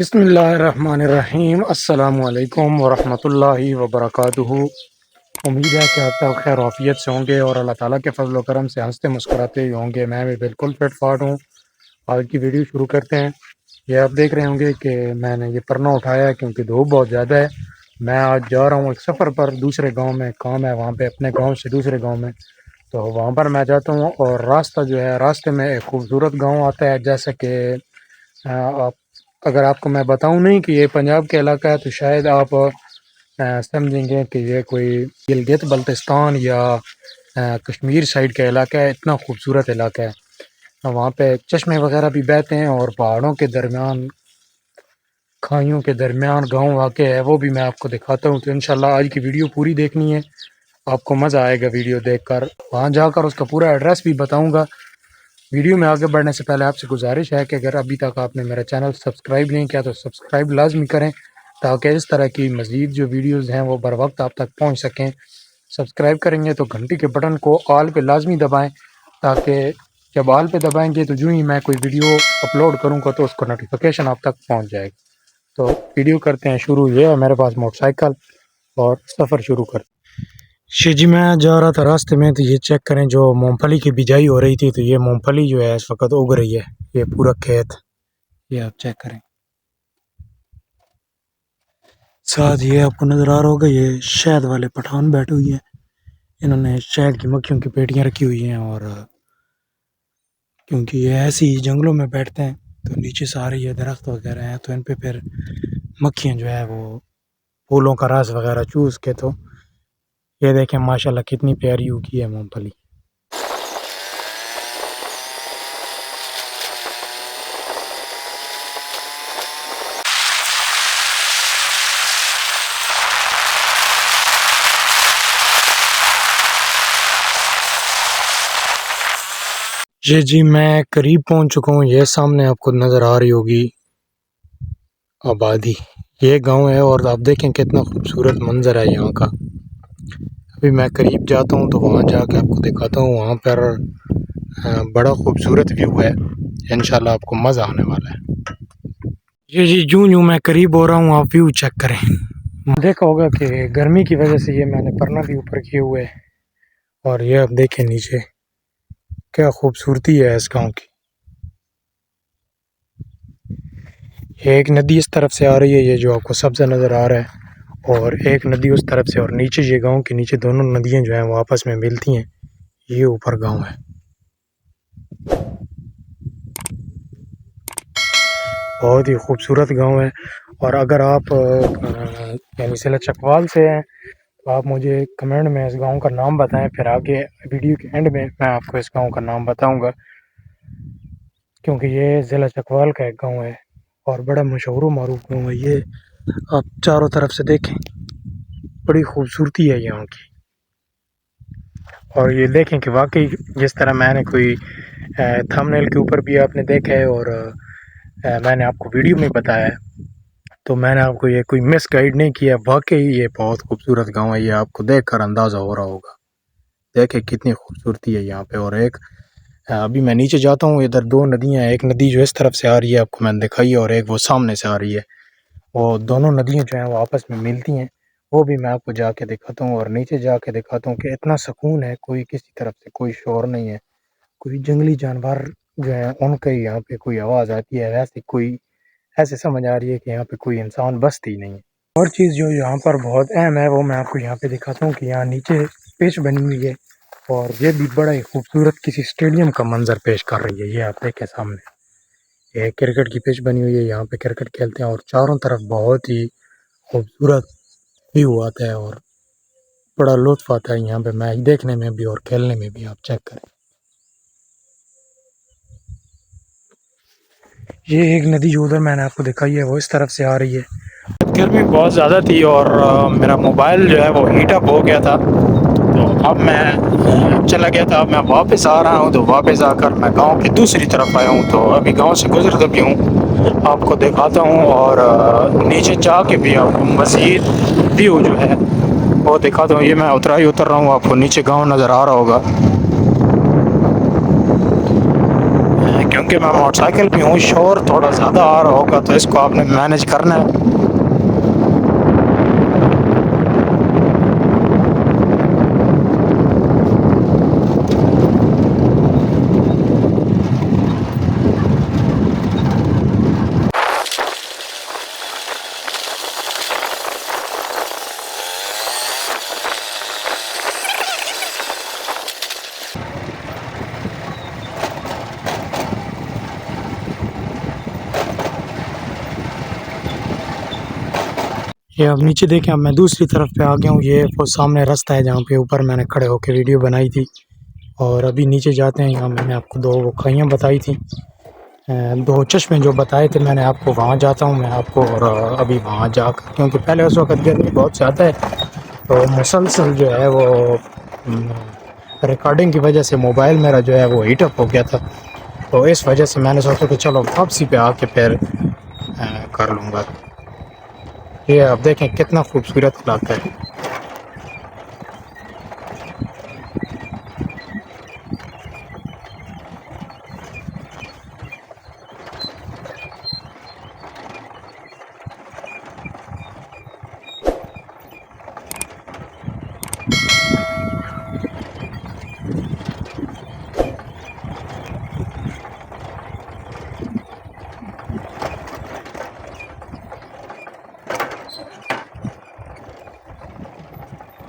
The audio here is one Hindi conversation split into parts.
बिस्मिल्लाहिर्रहमानिर्रहीम अस्सलामुअलैकुम वरहमतुल्लाहि वबरकातुहू। उम्मीद है कि आप सब खैर आफियत से होंगे और अल्लाह ताला के फजल व करम से हंसते मुस्कुराते ही होंगे। मैं भी बिल्कुल फिट फाट हूँ। आज की वीडियो शुरू करते हैं। ये आप देख रहे होंगे कि मैंने ये परना उठाया है क्योंकि धूप बहुत ज़्यादा है। मैं आज जा रहा हूँ एक सफ़र पर, दूसरे गाँव में काम है वहाँ पे, अपने गाँव से दूसरे गाँव में। तो वहाँ पर मैं जाता हूँ और रास्ता जो है, रास्ते में एक खूबसूरत गाँव आता है। जैसे कि आप, अगर आपको मैं बताऊं नहीं कि ये पंजाब का इलाका है तो शायद आप समझेंगे कि ये कोई गिलगित बल्तिस्तान या कश्मीर साइड का इलाका है। इतना खूबसूरत इलाका है। वहाँ पे चश्मे वगैरह भी बहते हैं और पहाड़ों के दरमियान, खाइयों के दरमियान गांव वाक़ है। वो भी मैं आपको दिखाता हूँ। तो इंशाल्लाह आज की वीडियो पूरी देखनी है, आपको मज़ा आएगा वीडियो देखकर। वहाँ जाकर उसका पूरा एड्रेस भी बताऊँगा। वीडियो में आगे बढ़ने से पहले आपसे गुजारिश है कि अगर अभी तक आपने मेरा चैनल सब्सक्राइब नहीं किया तो सब्सक्राइब लाजमी करें, ताकि इस तरह की मज़ीद जो वीडियोस हैं वो बर वक्त आप तक पहुंच सकें। सब्सक्राइब करेंगे तो घंटी के बटन को ऑल पे लाजमी दबाएं, ताकि जब ऑल पे दबाएंगे तो जो ही मैं कोई वीडियो अपलोड करूँगा तो उसको नोटिफिकेशन आप तक पहुँच जाएगा। तो वीडियो करते हैं शुरू। ये है मेरे पास मोटरसाइकिल और सफ़र शुरू कर। जी, मैं जा रहा था रास्ते में तो ये चेक करें, जो मूंगफली की बिजाई हो रही थी तो ये मूंगफली जो है इस वक्त उग रही है। ये पूरा खेत, ये आप चेक करें। साथ ये आपको नज़र आ रहा होगा, ये शहद वाले पठान बैठे हुए हैं। इन्होंने शहद की मक्खियों की पेटियां रखी हुई हैं और क्योंकि ये ऐसी ही जंगलों में बैठते हैं तो नीचे सारे ये दरख्त वगैरह हैं, तो इन पे फिर मक्खियाँ जो है वो फूलों का रस वगैरह चूस के, तो ये देखें माशाल्लाह कितनी प्यारी उगी है मूंगफली। जी, मैं करीब पहुंच चुका हूँ। ये सामने आपको नज़र आ रही होगी आबादी, ये गांव है और आप देखें कितना खूबसूरत मंजर है यहाँ का। अभी मैं करीब जाता हूँ तो वहाँ जाके आपको दिखाता हूँ। वहाँ पर बड़ा खूबसूरत व्यू है, इंशाल्लाह आपको मज़ा आने वाला है। जी, यूँ यूँ मैं करीब हो रहा हूँ, आप व्यू चेक करें। देखा होगा कि गर्मी की वजह से ये मैंने परना भी ऊपर किए हुए है और ये आप देखें नीचे क्या खूबसूरती है इस गाँव की। एक नदी इस तरफ से आ रही है, ये जो आपको सब्ज़ा नज़र आ रहा है, और एक नदी उस तरफ से, और नीचे ये गांव के नीचे दोनों नदियां जो हैं वो आपस में मिलती हैं। ये ऊपर गांव है, बहुत ही खूबसूरत गांव है। और अगर आप यानी सिला चकवाल से हैं तो आप मुझे कमेंट में इस गांव का नाम बताएं, फिर आगे वीडियो के एंड में मैं आपको इस गांव का नाम बताऊंगा, क्योंकि ये ज़िला चकवाल का एक गांव है और बड़ा मशहूर मरूफ गाँव है ये। आप चारों तरफ से देखें, बड़ी खूबसूरती है यहाँ की। और ये देखें कि वाकई जिस तरह मैंने कोई थंबनेल के ऊपर भी आपने देखा है और मैंने आपको वीडियो में बताया है, तो मैंने आपको ये कोई मिस गाइड नहीं किया। वाकई ये बहुत खूबसूरत गांव है, ये आपको देखकर अंदाज़ा हो रहा होगा। देखें कितनी खूबसूरती है यहाँ पे। और एक अभी मैं नीचे जाता हूँ, इधर दो नदियाँ हैं। एक नदी जो इस तरफ से आ रही है आपको मैंने दिखाई है, और एक वो सामने से आ रही है। वो दोनों नदियाँ जो हैं वो आपस में मिलती हैं, वो भी मैं आपको जाके दिखाता हूँ। और नीचे जाके दिखाता हूँ कि इतना सुकून है, कोई किसी तरफ से कोई शोर नहीं है, कोई जंगली जानवर जो है उनके यहाँ पे कोई आवाज़ आती है, वैसे कोई ऐसे समझ आ रही है कि यहाँ पे कोई इंसान बसती ही नहीं है। और चीज़ जो यहाँ पर बहुत अहम है वो मैं आपको यहाँ पे दिखाता हूँ कि यहाँ नीचे पिच बनी हुई है और ये भी बड़ा ही खूबसूरत किसी स्टेडियम का मंजर पेश कर रही है। ये आप देखें सामने, ये क्रिकेट की पिच बनी हुई है, यहाँ पे क्रिकेट खेलते हैं और चारों तरफ बहुत ही खूबसूरत व्यू आता है और बड़ा लुत्फ़ आता है यहाँ पे मैच देखने में भी और खेलने में भी। आप चेक करें, ये एक नदी जो उधर मैंने आपको दिखाई है वो इस तरफ से आ रही है। गर्मी बहुत ज़्यादा थी और मेरा मोबाइल जो है वो हीट अप हो गया था, तो अब मैं चला गया था। अब मैं वापस आ रहा हूँ, तो वापस आकर मैं गांव की दूसरी तरफ आया हूँ। तो अभी गांव से गुजरता भी हूँ, आपको दिखाता हूँ और नीचे जाके भी आपको मज़ीद व्यू जो है वो दिखाता हूँ। ये मैं उतर रहा हूँ, आपको नीचे गाँव नज़र आ रहा होगा, क्योंकि मैं मोटरसाइकिल पे हूँ, शोर थोड़ा ज़्यादा आ रहा होगा तो इसको आपने मैनेज करना है। ये अब नीचे देखें, अब मैं दूसरी तरफ पे आ गया हूँ। ये वो सामने रास्ता है जहाँ पे ऊपर मैंने खड़े होकर वीडियो बनाई थी। और अभी नीचे जाते हैं। यहाँ मैंने आपको दो वो खाइयाँ बताई थी, दो चश्मे जो बताए थे मैंने आपको, वहाँ जाता हूँ मैं आपको। और अभी वहाँ जाकर, क्योंकि पहले उस वक्त गर्मी बहुत ज़्यादा है तो मुसलसल जो है वो रिकॉर्डिंग की वजह से मोबाइल मेरा जो है वो हीटअप हो गया था। तो इस वजह से मैंने सोचा कि चलो वापसी पे आके फिर कर लूँगा। ये आप देखें कितना खूबसूरत इलाका है।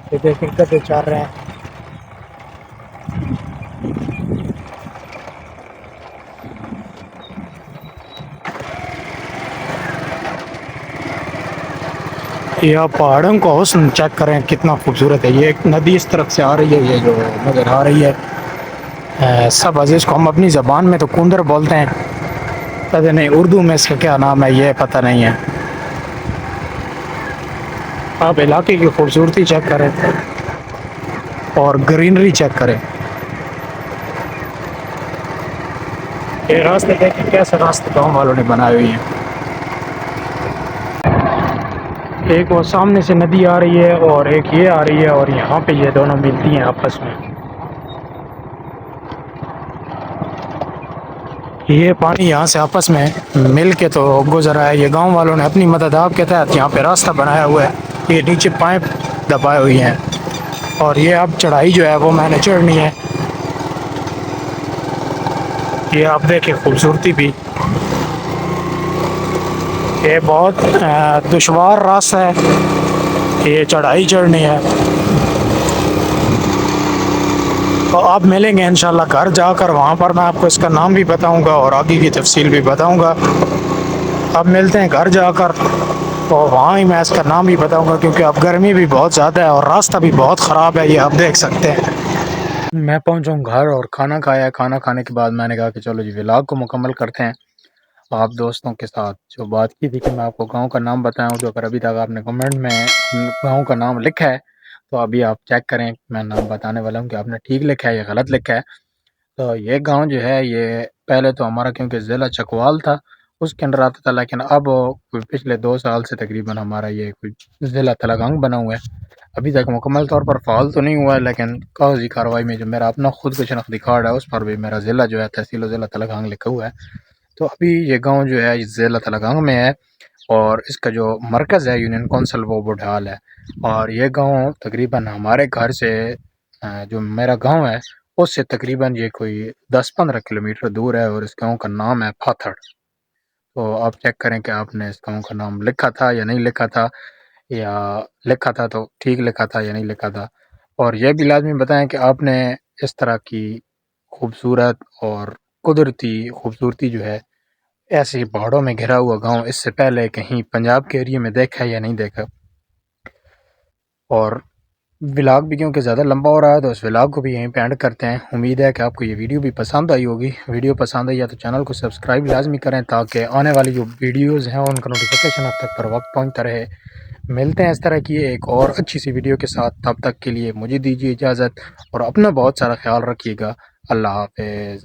ये देखें गधे चल रहे हैं। ये आप पहाड़ों को हुस्न चेक करें कितना खूबसूरत है। ये एक नदी इस तरफ से आ रही है, ये जो नज़र आ रही है। सब अजीज़ को हम अपनी ज़बान में तो कुंदर बोलते हैं, पता नहीं उर्दू में इसका क्या नाम है ये पता नहीं है। आप इलाके की खूबसूरती चेक करें और ग्रीनरी चेक करें। ये रास्ते देखें कैसे रास्ते गाँव वालों ने बनाए हुए हैं। एक वो सामने से नदी आ रही है और एक ये आ रही है, और यहाँ पे ये दोनों मिलती हैं आपस में। ये पानी यहाँ से आपस में मिल के तो गुजरा है। ये गांव वालों ने अपनी मदद आप के तहत यहाँ पे रास्ता बनाया हुआ है। ये नीचे पाइप दबाए हुई हैं और ये अब चढ़ाई जो है वो मैंने चढ़नी है। ये आप देखें खूबसूरती भी। ये बहुत दुश्वार रास्ता है, ये चढ़ाई चढ़नी है। तो आप मिलेंगे इंशाल्लाह घर जाकर, वहाँ पर मैं आपको इसका नाम भी बताऊँगा और आगे की तफसील भी बताऊँगा। अब मिलते हैं घर जाकर, तो वहाँ ही मैं इसका नाम भी बताऊँगा, क्योंकि अब गर्मी भी बहुत ज़्यादा है और रास्ता भी बहुत ख़राब है, ये आप देख सकते हैं। मैं पहुँचा हूँ घर और खाना खाया। खाना खाने के बाद मैंने कहा कि चलो जी व्लॉग को मुकम्मल करते हैं। आप दोस्तों के साथ जो बात की थी कि मैं आपको गांव का नाम बताऊं, तो अगर अभी तक आपने कमेंट में गांव का नाम लिखा है तो अभी आप चेक करें, मैं नाम बताने वाला हूं कि आपने ठीक लिखा है या गलत लिखा है। तो ये गांव जो है ये पहले तो हमारा क्योंकि ज़िला चकवाल था उसके अंडर आता था, लेकिन अब पिछले 2 साल से तकरीबन हमारा ये कोई ज़िला तलागंग बना हुआ है। अभी तक मुकम्मल तौर पर फ़ाल तो नहीं हुआ है, लेकिन कागजी कार्रवाई में जो मेरा अपना खुद का शनाख्ती कार्ड है उस पर भी मेरा ज़िला जो है तहसील ज़िला तलागंग लिखा हुआ है। तो अभी ये गांव जो है ज़िला तलागंग में है और इसका जो मरकज़ है यूनियन कौंसल वो बुढ़ाल है। और ये गांव तकरीबन हमारे घर से जो मेरा गांव है उससे तकरीबन ये कोई 10-15 किलोमीटर दूर है और इस गांव का नाम है फाथड़। तो आप चेक करें कि आपने इस गांव का नाम लिखा था या नहीं लिखा था, या लिखा था तो ठीक लिखा था या नहीं लिखा था। और यह भी लाजमी बताएं कि आपने इस तरह की खूबसूरत और कुदरती खूबसूरती जो है ऐसे पहाड़ों में घिरा हुआ गांव इससे पहले कहीं पंजाब के एरिया में देखा है या नहीं देखा। और व्लॉग भी क्योंकि ज़्यादा लंबा हो रहा है तो इस व्लॉग को भी यहीं पे एंड करते हैं। उम्मीद है कि आपको ये वीडियो भी पसंद आई होगी। वीडियो पसंद आई है तो चैनल को सब्सक्राइब लाजमी करें ताकि आने वाली जो वीडियोज़ हैं उनका नोटिफिकेशन आप तक पर वक्त पहुँचता रहे। मिलते हैं इस तरह की एक और अच्छी सी वीडियो के साथ, तब तक के लिए मुझे दीजिए इजाज़त और अपना बहुत सारा ख्याल रखिएगा। अल्लाह हाफिज़।